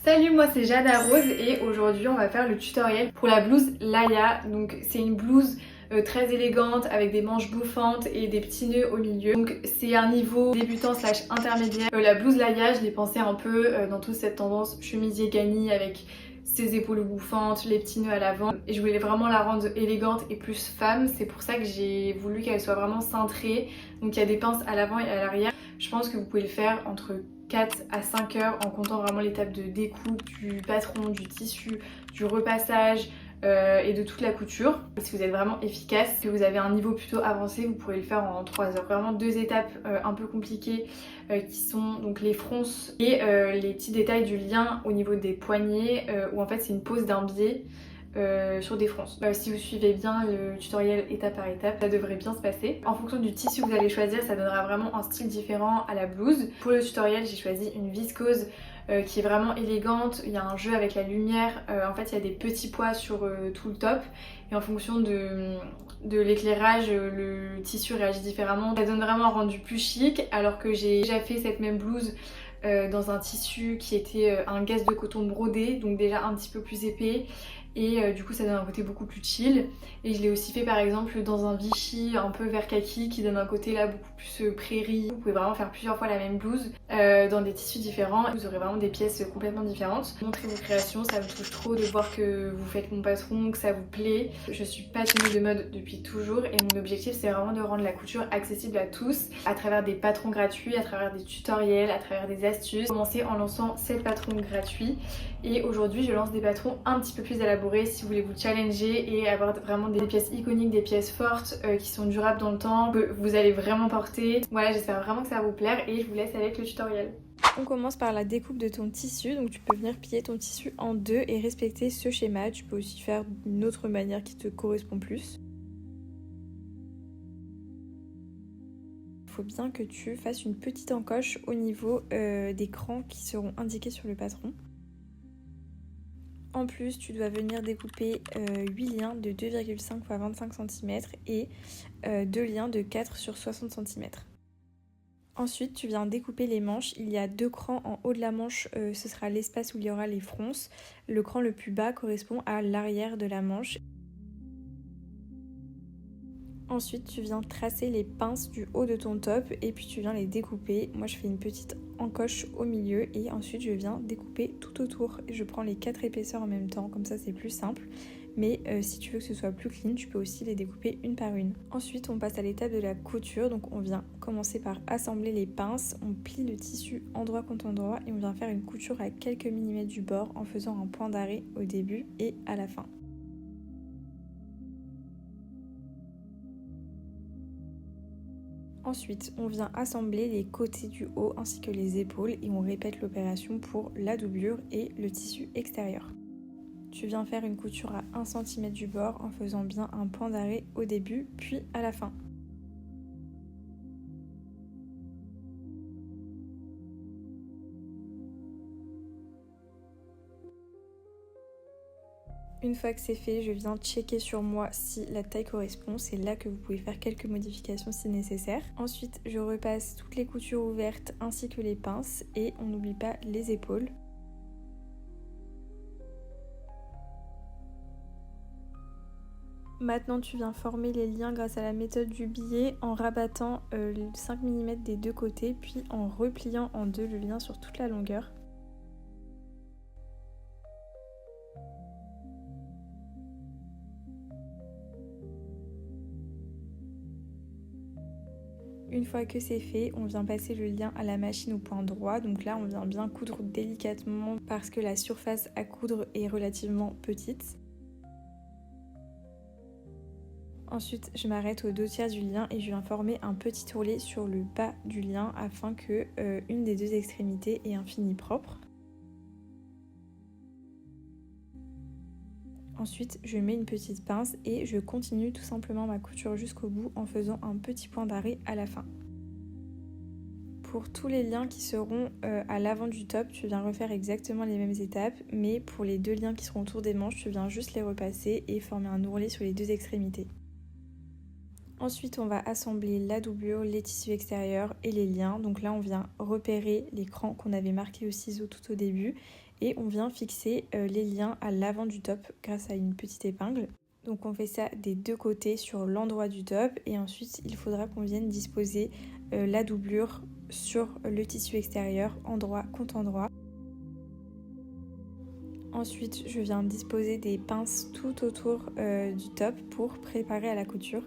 Salut, moi c'est Jada Rose et aujourd'hui on va faire le tutoriel pour la blouse Laïa. Donc c'est une blouse très élégante avec des manches bouffantes et des petits nœuds au milieu. Donc c'est un niveau débutant slash intermédiaire. La blouse Laïa, je l'ai pensée un peu dans toute cette tendance chemisier gani avec ses épaules bouffantes, les petits nœuds à l'avant. Et je voulais vraiment la rendre élégante et plus femme. C'est pour ça que j'ai voulu qu'elle soit vraiment cintrée. Donc il y a des pinces à l'avant et à l'arrière. Je pense que vous pouvez le faire entre 4 à 5 heures en comptant vraiment l'étape de découpe, du patron, du tissu, du repassage et de toute la couture. Si vous êtes vraiment efficace, que vous avez un niveau plutôt avancé, vous pourrez le faire en 3 heures. Vraiment deux étapes un peu compliquées qui sont donc les fronces et les petits détails du lien au niveau des poignets où en fait c'est une pose d'un biais. Sur des fronces. Si vous suivez bien le tutoriel étape par étape, ça devrait bien se passer. En fonction du tissu que vous allez choisir, ça donnera vraiment un style différent à la blouse. Pour le tutoriel, j'ai choisi une viscose qui est vraiment élégante. Il y a un jeu avec la lumière. En fait, il y a des petits pois sur tout le top. Et en fonction de l'éclairage, le tissu réagit différemment. Ça donne vraiment un rendu plus chic, alors que j'ai déjà fait cette même blouse dans un tissu qui était un gaze de coton brodé, donc déjà un petit peu plus épais. Et du coup ça donne un côté beaucoup plus chill. Et je l'ai aussi fait par exemple dans un Vichy un peu vert kaki qui donne un côté là beaucoup plus prairie. Vous pouvez vraiment faire plusieurs fois la même blouse dans des tissus différents. Vous aurez vraiment des pièces complètement différentes. Montrez vos créations, ça me touche trop de voir que vous faites mon patron, que ça vous plaît. Je suis passionnée de mode depuis toujours et mon objectif c'est vraiment de rendre la couture accessible à tous à travers des patrons gratuits, à travers des tutoriels, à travers des astuces. J'ai commencé en lançant 7 patrons gratuits et aujourd'hui je lance des patrons un petit peu plus élaborés si vous voulez vous challenger et avoir vraiment des pièces iconiques, des pièces fortes qui sont durables dans le temps, que vous allez vraiment porter. Voilà, j'espère vraiment que ça va vous plaire et je vous laisse avec le tutoriel. On commence par la découpe de ton tissu, donc tu peux venir plier ton tissu en deux et respecter ce schéma. Tu peux aussi faire d'une autre manière qui te correspond plus. Il faut bien que tu fasses une petite encoche au niveau des crans qui seront indiqués sur le patron. En plus, tu dois venir découper 8 liens de 2,5 x 25 cm et 2 liens de 4 sur 60 cm. Ensuite, tu viens découper les manches. Il y a 2 crans en haut de la manche, ce sera l'espace où il y aura les fronces. Le cran le plus bas correspond à l'arrière de la manche. Ensuite, tu viens tracer les pinces du haut de ton top et puis tu viens les découper. Moi, je fais une petite encoche au milieu et ensuite je viens découper tout autour. Je prends les 4 épaisseurs en même temps, comme ça c'est plus simple. Mais si tu veux que ce soit plus clean, tu peux aussi les découper une par une. Ensuite, on passe à l'étape de la couture. Donc on vient commencer par assembler les pinces. On plie le tissu endroit contre endroit et on vient faire une couture à quelques millimètres du bord en faisant un point d'arrêt au début et à la fin. Ensuite, on vient assembler les côtés du haut ainsi que les épaules et on répète l'opération pour la doublure et le tissu extérieur. Tu viens faire une couture à 1 cm du bord en faisant bien un point d'arrêt au début puis à la fin. Une fois que c'est fait, je viens checker sur moi si la taille correspond. C'est là que vous pouvez faire quelques modifications si nécessaire. Ensuite, je repasse toutes les coutures ouvertes ainsi que les pinces et on n'oublie pas les épaules. Maintenant, tu viens former les liens grâce à la méthode du billet en rabattant 5 mm des deux côtés puis en repliant en deux le lien sur toute la longueur. Une fois que c'est fait, on vient passer le lien à la machine au point droit. Donc là, on vient bien coudre délicatement parce que la surface à coudre est relativement petite. Ensuite, je m'arrête aux 2/3 du lien et je viens former un petit ourlet sur le bas du lien afin que une des deux extrémités ait un fini propre. Ensuite, je mets une petite pince et je continue tout simplement ma couture jusqu'au bout en faisant un petit point d'arrêt à la fin. Pour tous les liens qui seront à l'avant du top, tu viens refaire exactement les mêmes étapes, mais pour les 2 liens qui seront autour des manches, tu viens juste les repasser et former un ourlet sur les 2 extrémités. Ensuite, on va assembler la doublure, les tissus extérieurs et les liens. Donc là, on vient repérer les crans qu'on avait marqués au ciseau tout au début et on vient fixer les liens à l'avant du top grâce à une petite épingle. Donc on fait ça des deux côtés sur l'endroit du top et ensuite il faudra qu'on vienne disposer la doublure sur le tissu extérieur, endroit contre endroit. Ensuite je viens disposer des pinces tout autour du top pour préparer à la couture.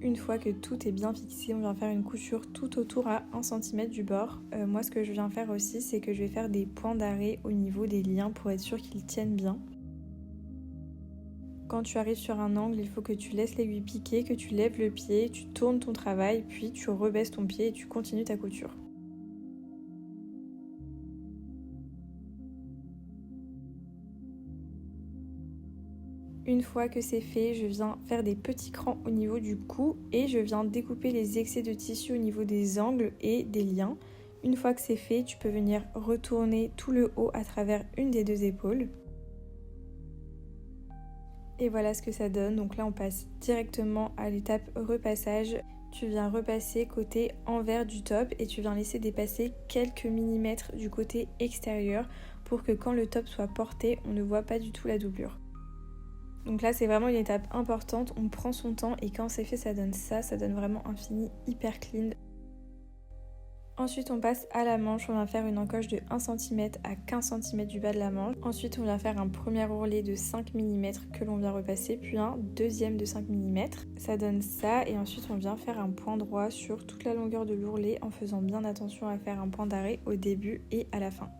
Une fois que tout est bien fixé, on vient faire une couture tout autour à 1 cm du bord. Moi ce que je viens faire aussi, c'est que je vais faire des points d'arrêt au niveau des liens pour être sûr qu'ils tiennent bien. Quand tu arrives sur un angle, il faut que tu laisses l'aiguille piquer, que tu lèves le pied, tu tournes ton travail, puis tu rebaisses ton pied et tu continues ta couture. Une fois que c'est fait, je viens faire des petits crans au niveau du cou et je viens découper les excès de tissu au niveau des angles et des liens. Une fois que c'est fait, tu peux venir retourner tout le haut à travers une des deux épaules. Et voilà ce que ça donne. Donc là, on passe directement à l'étape repassage. Tu viens repasser côté envers du top et tu viens laisser dépasser quelques millimètres du côté extérieur pour que quand le top soit porté, on ne voit pas du tout la doublure. Donc là c'est vraiment une étape importante, on prend son temps et quand c'est fait ça donne ça donne vraiment un fini hyper clean. Ensuite on passe à la manche, on vient faire une encoche de 1 cm à 15 cm du bas de la manche. Ensuite on vient faire un premier ourlet de 5 mm que l'on vient repasser, puis un deuxième de 5 mm. Ça donne ça et ensuite on vient faire un point droit sur toute la longueur de l'ourlet en faisant bien attention à faire un point d'arrêt au début et à la fin.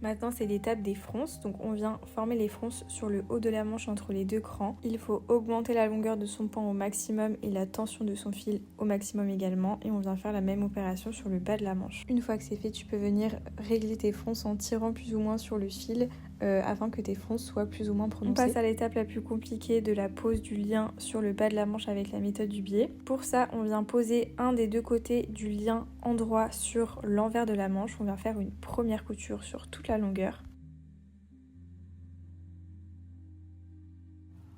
Maintenant c'est l'étape des fronces, donc on vient former les fronces sur le haut de la manche entre les deux crans. Il faut augmenter la longueur de son pan au maximum et la tension de son fil au maximum également et on vient faire la même opération sur le bas de la manche. Une fois que c'est fait, tu peux venir régler tes fronces en tirant plus ou moins sur le fil afin que tes fronces soient plus ou moins prononcées. On passe à l'étape la plus compliquée de la pose du lien sur le bas de la manche avec la méthode du biais. Pour ça, on vient poser un des deux côtés du lien endroit sur l'envers de la manche. On vient faire une première couture sur toute la longueur.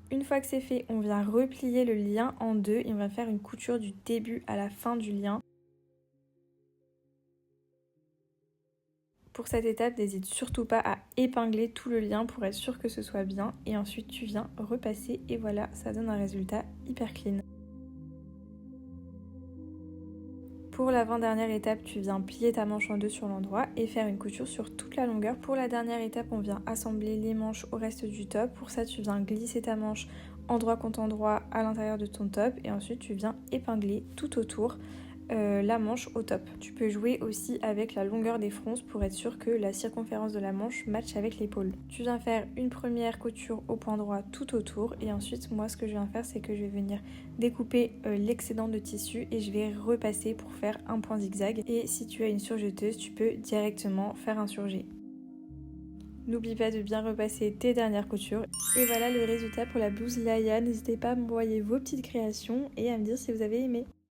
Une fois que c'est fait, on vient replier le lien en deux et on va faire une couture du début à la fin du lien. Pour cette étape, n'hésite surtout pas à épingler tout le lien pour être sûr que ce soit bien. Et ensuite, tu viens repasser et voilà, ça donne un résultat hyper clean. Pour l'avant-dernière étape, tu viens plier ta manche en deux sur l'endroit et faire une couture sur toute la longueur. Pour la dernière étape, on vient assembler les manches au reste du top. Pour ça, tu viens glisser ta manche endroit contre endroit à l'intérieur de ton top et ensuite tu viens épingler tout autour la manche au top. Tu peux jouer aussi avec la longueur des fronces pour être sûr que la circonférence de la manche matche avec l'épaule. Tu viens faire une première couture au point droit tout autour et ensuite moi ce que je viens faire c'est que je vais venir découper l'excédent de tissu et je vais repasser pour faire un point zigzag et si tu as une surjeteuse tu peux directement faire un surjet. N'oublie pas de bien repasser tes dernières coutures. Et voilà le résultat pour la blouse Laïa. N'hésitez pas à m'envoyer vos petites créations et à me dire si vous avez aimé.